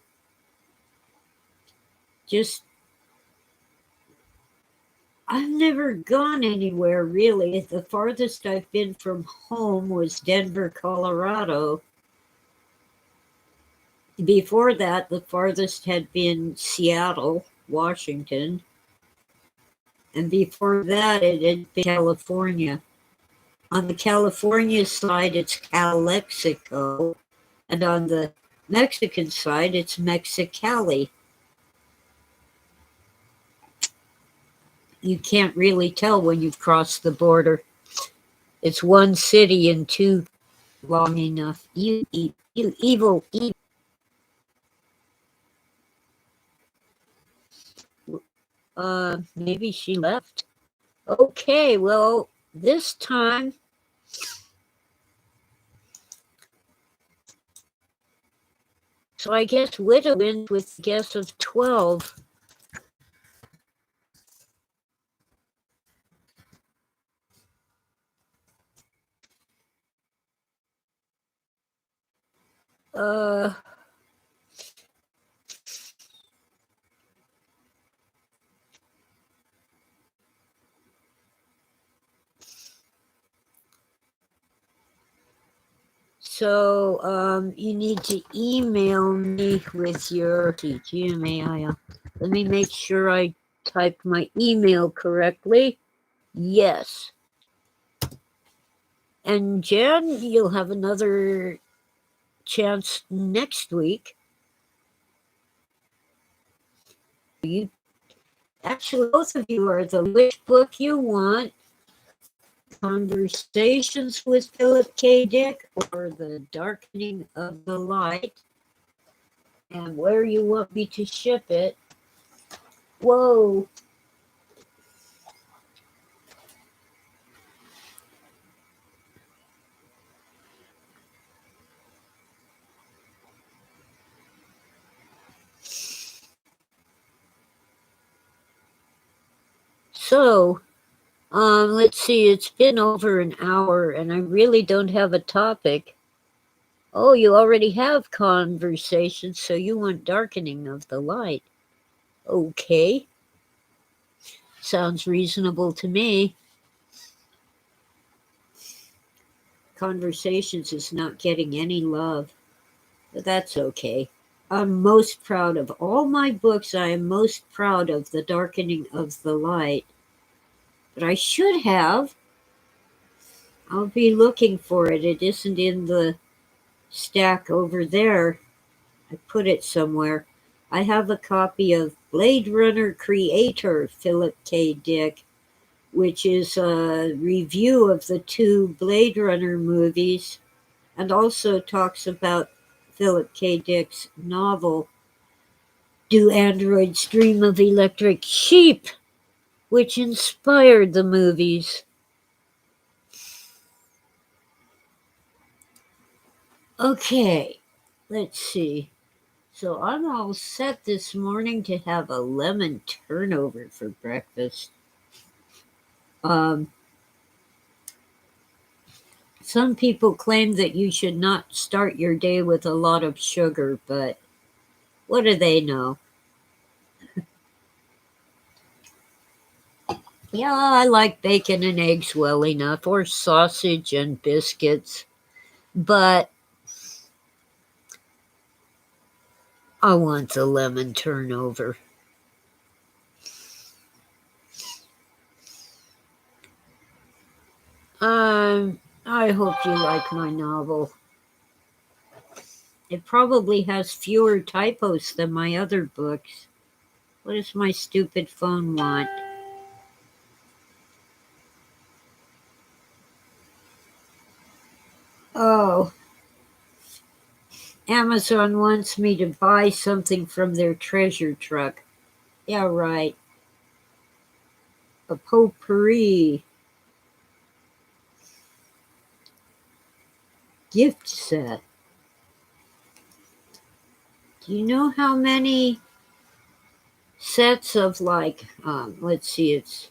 Just, I've never gone anywhere really. The farthest I've been from home was Denver, Colorado. Before that, the farthest had been Seattle, Washington. And before that, it had been California. On the California side, it's Calexico. And on the Mexican side, it's Mexicali. You can't really tell when you've crossed the border. It's one city and two long enough. You evil. Maybe she left. Okay, well, this time so I guess Widow wins with a guess of 12. So you need to email me with your GMAIL. Let me make sure I typed my email correctly. Yes. And Jan, you'll have another chance next week. You actually, both of you are the which book you want. Conversations with Philip K. Dick or The Darkening of the Light, and where you want me to ship it. Whoa. So, let's see, it's been over an hour and I really don't have a topic. Oh, you already have conversations, so you want Darkening of the Light. Okay. Sounds reasonable to me. Conversations is not getting any love, but that's okay. I'm most proud of all my books. I am most proud of The Darkening of the Light. But I should have. I'll be looking for it. It isn't in the stack over there. I put it somewhere. I have a copy of Blade Runner Creator, Philip K. Dick, which is a review of the two Blade Runner movies and also talks about Philip K. Dick's novel, Do androids dream of electric sheep, which inspired the movies? Okay, let's see. So I'm all set this morning to have a lemon turnover for breakfast. Um, some people claim that you should not start your day with a lot of sugar, but what do they know? Yeah, I like bacon and eggs well enough, or sausage and biscuits, but I want the lemon turnover. I hope you like my novel. It probably has fewer typos than my other books. What does my stupid phone want? Oh, Amazon wants me to buy something from their treasure truck. Yeah, right. A potpourri gift set. Do you know how many sets of, like, let's see, it's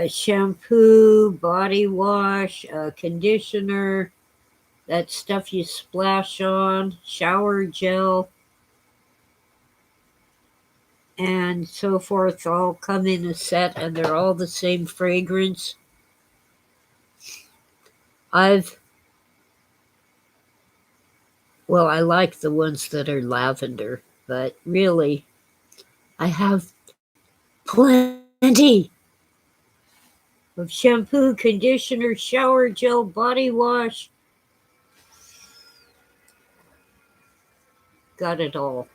shampoo, body wash, conditioner, that stuff you splash on, shower gel, and so forth, all come in a set and they're all the same fragrance. I've, well, I like the ones that are lavender, but really, I have plenty of shampoo, conditioner, shower gel, body wash. Got it all.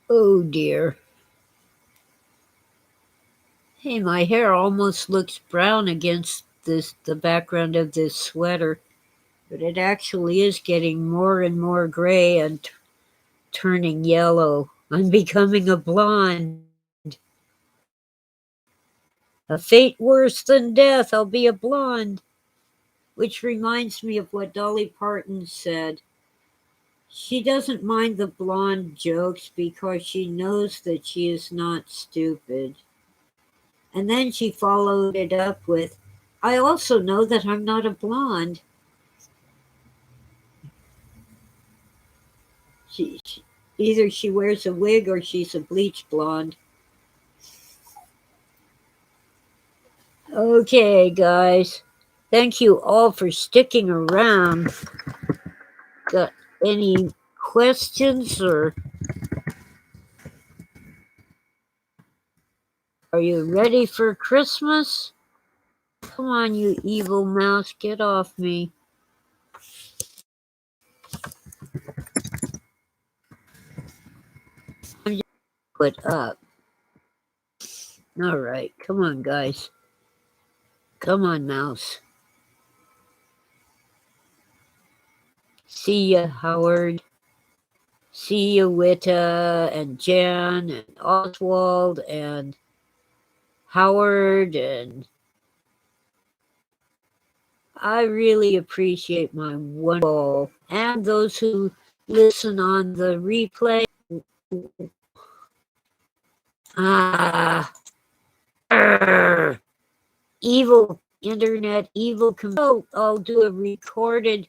Oh dear. Hey, my hair almost looks brown against the background of this sweater, but it actually is getting more and more gray and turning yellow. I'm becoming a blonde. A fate worse than death, I'll be a blonde. Which reminds me of what Dolly Parton said. She doesn't mind the blonde jokes because she knows that she is not stupid. And then she followed it up with, I also know that I'm not a blonde. Either she wears a wig or she's a bleach blonde. Okay, guys. Thank you all for sticking around. Got any questions, or are you ready for Christmas? Come on, you evil mouse, get off me. I'm just put up. All right, come on, guys. Come on, mouse. See ya, Howard. See ya, Witta and Jan and Oswald and Howard, and I really appreciate my wonderful and those who listen on the replay. Ah, evil internet, evil computer. I'll do a recorded